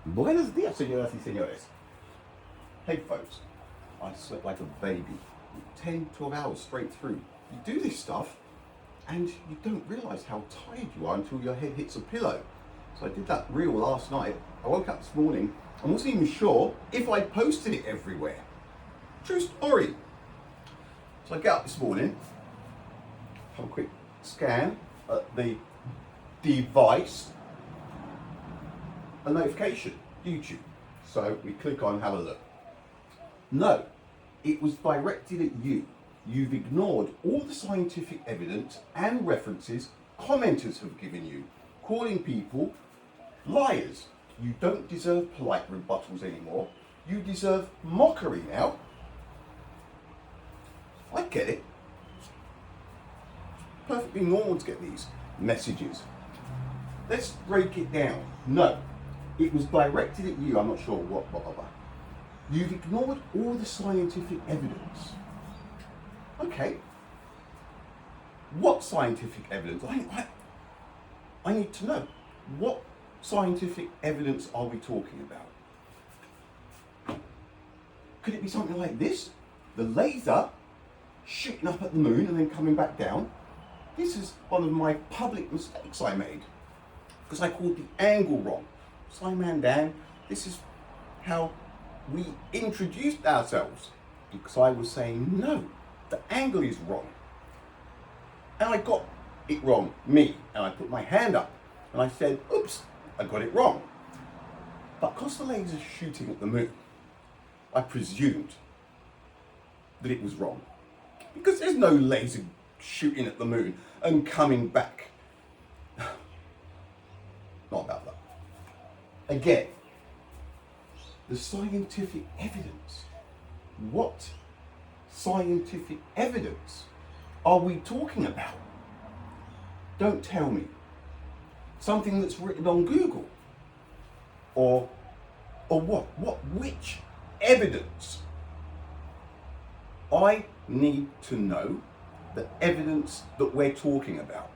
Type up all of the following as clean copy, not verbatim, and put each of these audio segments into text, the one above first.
Buenos dias, señoras y señores. Hey folks, I slept like a baby, 10, 12 hours straight through. You do this stuff and you don't realise how tired you are until your head hits a pillow. So I did that reel last night. I woke up this morning and wasn't even sure if I posted it everywhere. True story. So I get up this morning, have a quick scan at the device, a notification, YouTube. So we click on have a look. No, it was directed at you. You've ignored all the scientific evidence and references commenters have given you, calling people liars. You don't deserve polite rebuttals anymore. You deserve mockery now. I get it. Perfectly normal to get these messages. Let's break it down. No, it was directed at you. I'm not sure what. You've ignored all the scientific evidence. Okay. What scientific evidence? I need to know. What scientific evidence are we talking about? Could it be something like this? The laser shooting up at the moon and then coming back down? This is one of my public mistakes I made because I called the angle wrong. Simon Dan, this is how we introduced ourselves because I was saying no, the angle is wrong. And I got it wrong, me, and I put my hand up and I said, oops, I got it wrong. But because the laser's shooting at the moon, I presumed that it was wrong. Because there's no laser shooting at the moon and coming back. Not about that. Again, the scientific evidence. What scientific evidence are we talking about? Don't tell me. Something that's written on Google. Or what? Which evidence? I need to know the evidence that we're talking about.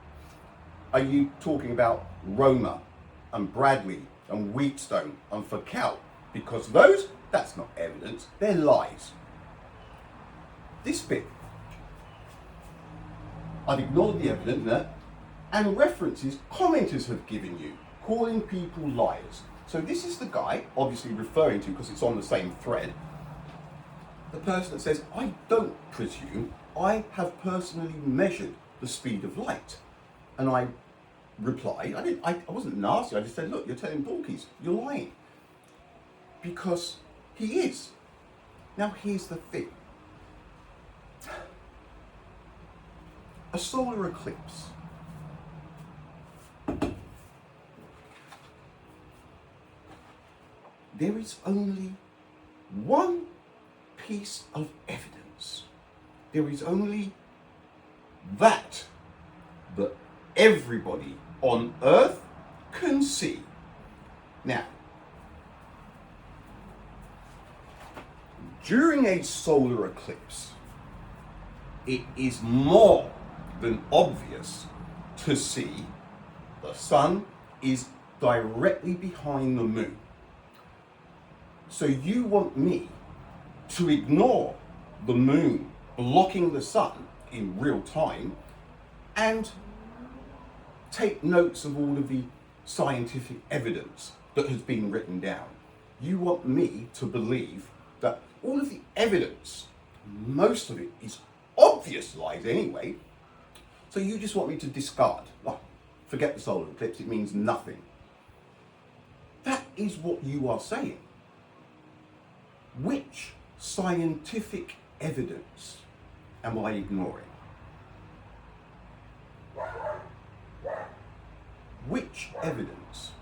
Are you talking about Roma and Bradley and Wheatstone and Foucault? Because that's not evidence, they're lies. This bit, I've ignored the evidence there, and references commenters have given you, calling people liars. So this is the guy, obviously referring to, because it's on the same thread, the person that says, I don't presume, I have personally measured the speed of light. And I replied, I wasn't nasty, I just said, look, you're telling porkies, you're lying. Because he is. Now here's the thing. A solar eclipse. There is only one piece of evidence. There is only that everybody on Earth can see. Now, during a solar eclipse, it is more than obvious to see the sun is directly behind the moon. So you want me to ignore the moon blocking the sun in real time and take notes of all of the scientific evidence that has been written down. You want me to believe that all of the evidence, most of it is obvious lies anyway, so you just want me to discard. Oh, forget the solar eclipse, it means nothing. That is what you are saying. Which scientific evidence am I ignoring? Which evidence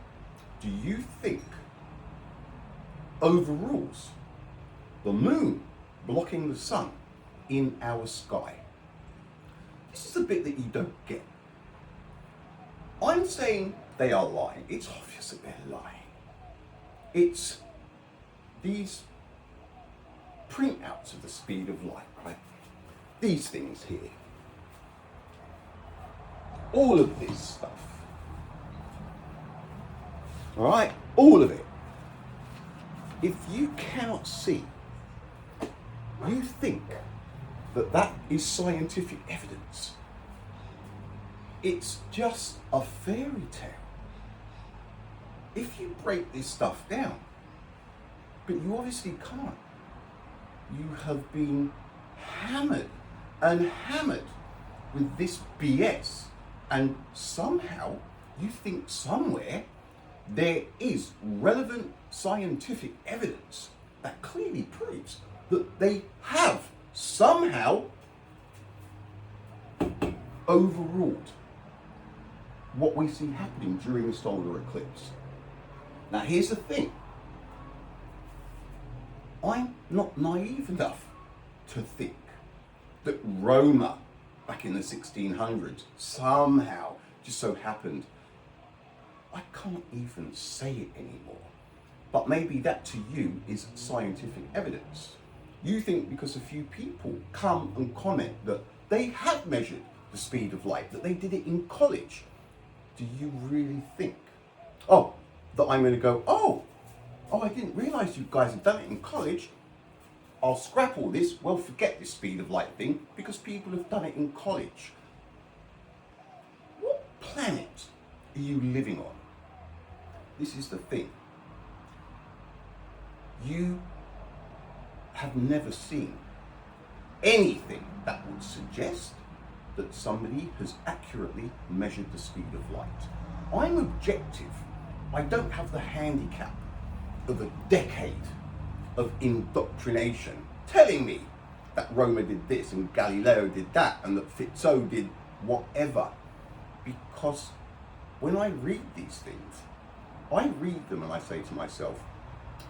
do you think overrules the moon blocking the sun in our sky? This is the bit that you don't get. I'm saying they are lying. It's obvious that they're lying. It's these printouts of the speed of light, right? These things here. All of this stuff. All right? All of it. If you cannot see, you think that that is scientific evidence. It's just a fairy tale. If you break this stuff down, but you obviously can't, you have been hammered and hammered with this BS, and somehow you think somewhere there is relevant scientific evidence that clearly proves that they have somehow overruled what we see happening during the solar eclipse. Now here's the thing. I'm not naive enough to think that Roma back in the 1600s somehow just so happened. I can't even say it anymore. But maybe that to you is scientific evidence. You think because a few people come and comment that they have measured the speed of light, that they did it in college. Do you really think, that I'm going to go, I didn't realise you guys had done it in college. I'll scrap all this, forget this speed of light thing, because people have done it in college. What planet are you living on? This is the thing. You have never seen anything that would suggest that somebody has accurately measured the speed of light. I'm objective. I don't have the handicap of a decade of indoctrination telling me that Roma did this and Galileo did that and that Fizzo did whatever. Because when I read these things, I read them and I say to myself,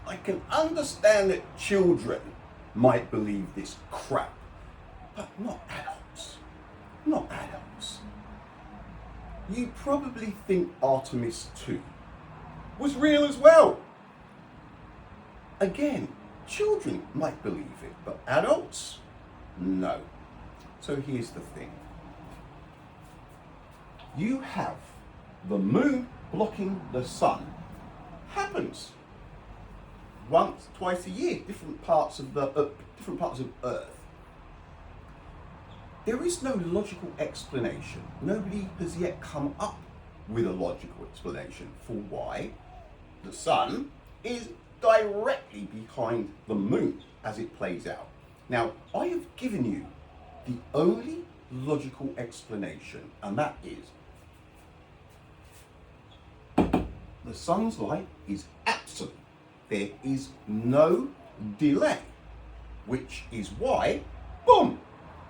I can understand that children might believe this crap, but not adults. Not adults. You probably think Artemis 2 was real as well. Again, children might believe it, but adults, no. So here's the thing. You have the moon blocking the sun. Happens once, twice a year, different parts of Earth. There is no logical explanation. Nobody has yet come up with a logical explanation for why the sun is directly behind the moon as it plays out. Now, I have given you the only logical explanation, and that is the sun's light is absolute. There is no delay, which is why, boom,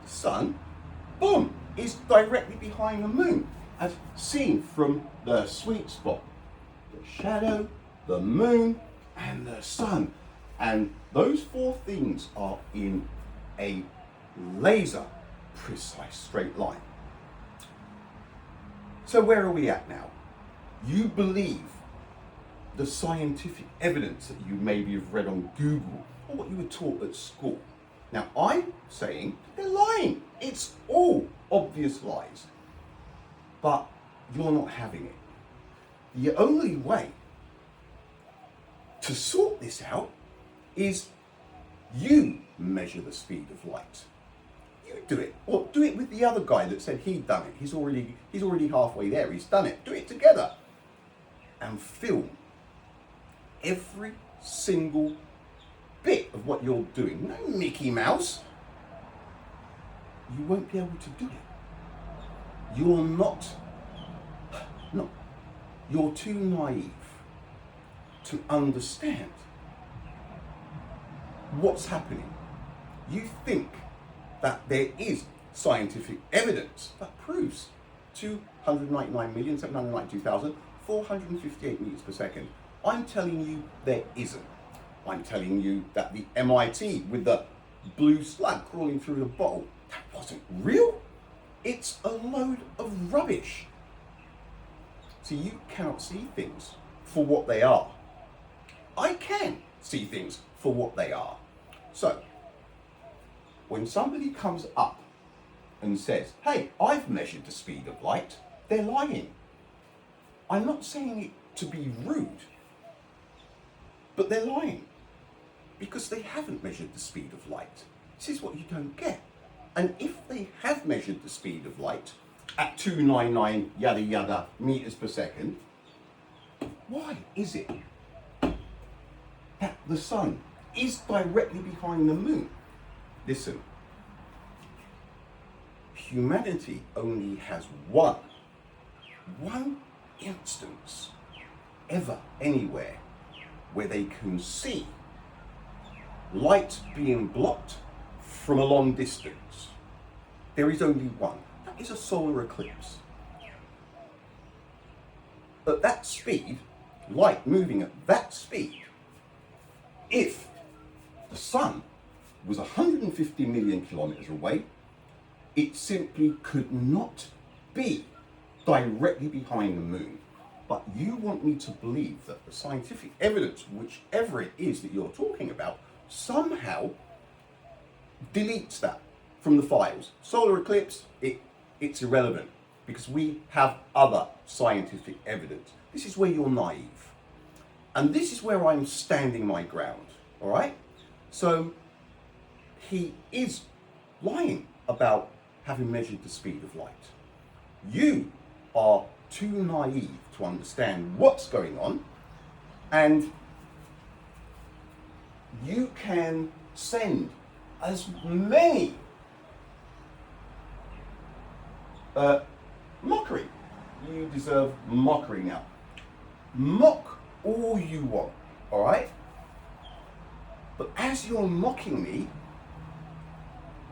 the sun, boom, is directly behind the moon, as seen from the sweet spot. The shadow, the moon, and the sun. And those four things are in a laser precise straight line. So where are we at now? You believe the scientific evidence that you maybe have read on Google or what you were taught at school. Now I'm saying they're lying. It's all obvious lies. But you're not having it. The only way to sort this out is you measure the speed of light. You do it, or do it with the other guy that said he'd done it. He's already halfway there. He's done it. Do it together, and film every single bit of what you're doing. No Mickey Mouse. You won't be able to do it. You're too naive to understand what's happening. You think that there is scientific evidence that proves 299,792,458 meters per second. I'm telling you there isn't. I'm telling you that the MIT with the blue slug crawling through the bottle, that wasn't real. It's a load of rubbish. So you cannot see things for what they are. I can see things for what they are. So, when somebody comes up and says, hey, I've measured the speed of light, they're lying. I'm not saying it to be rude, but they're lying. because they haven't measured the speed of light. This is what you don't get. And if they have measured the speed of light at 299 yada yada meters per second, why is it that the sun is directly behind the moon? Listen, humanity only has one instance ever anywhere where they can see light being blocked from a long distance. There is only one. That is a solar eclipse. At that speed, light moving at that speed, if the sun was 150 million kilometers away, it simply could not be directly behind the moon. But you want me to believe that the scientific evidence, whichever it is that you're talking about, somehow deletes that from the files. Solar eclipse, it's irrelevant because we have other scientific evidence. This is where you're naive. And this is where I'm standing my ground, all right? So he is lying about having measured the speed of light. You are too naive to understand what's going on, and you can send as many mockery. You deserve mockery now. Mock all you want, all right? But as you're mocking me,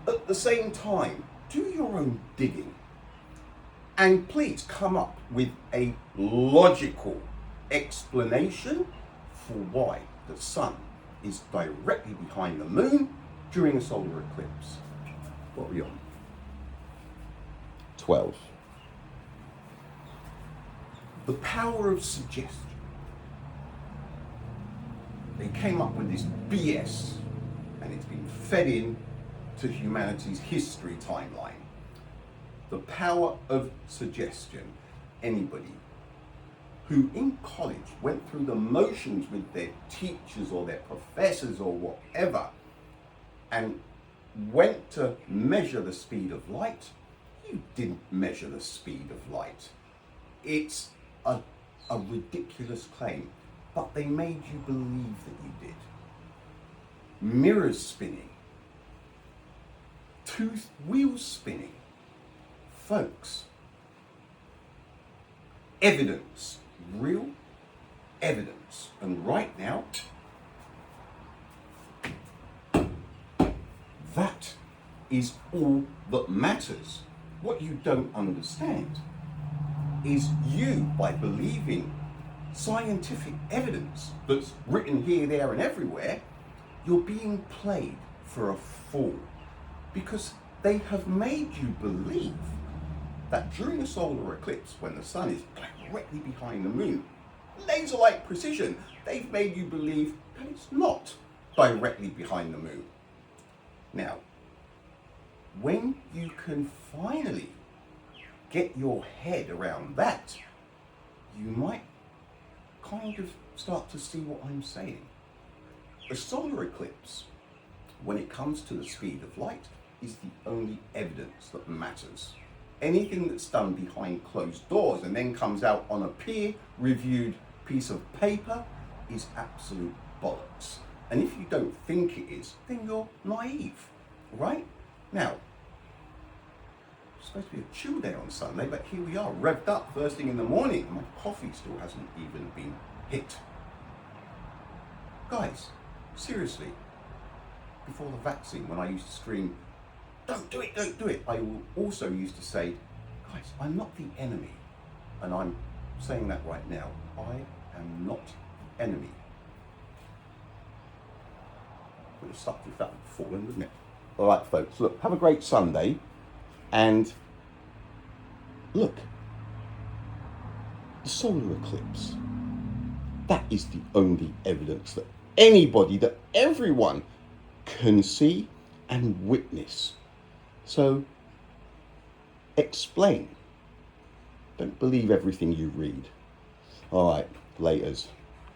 at the same time, do your own digging. And please come up with a logical explanation for why the sun is directly behind the moon during a solar eclipse. What are we on? 12. The power of suggestion. They came up with this BS, and it's been fed in to humanity's history timeline. The power of suggestion. Anybody who in college went through the motions with their teachers or their professors or whatever and went to measure the speed of light, you didn't measure the speed of light. It's a ridiculous claim, but they made you believe that you did. Mirrors spinning, wheels spinning. Folks, evidence, real evidence. And right now, that is all that matters. What you don't understand is you, by believing scientific evidence that's written here, there, and everywhere, you're being played for a fool. Because they have made you believe that during a solar eclipse, when the sun is directly behind the moon, laser-like precision, they've made you believe that it's not directly behind the moon. Now, when you can finally get your head around that, you might kind of start to see what I'm saying. A solar eclipse, when it comes to the speed of light, is the only evidence that matters. Anything that's done behind closed doors and then comes out on a peer-reviewed piece of paper is absolute bollocks. And if you don't think it is, then you're naive, right? Now, it's supposed to be a chill day on Sunday, but here we are, revved up first thing in the morning, and my coffee still hasn't even been hit. Guys, seriously, before the vaccine, when I used to scream, don't do it, don't do it, I also used to say, guys, I'm not the enemy. And I'm saying that right now. I am not the enemy. Would have sucked if that had fallen, wouldn't it? All right, folks, look, have a great Sunday. And look, the solar eclipse, that is the only evidence that anybody, that everyone can see and witness. So explain. Don't believe everything you read. All right, laters.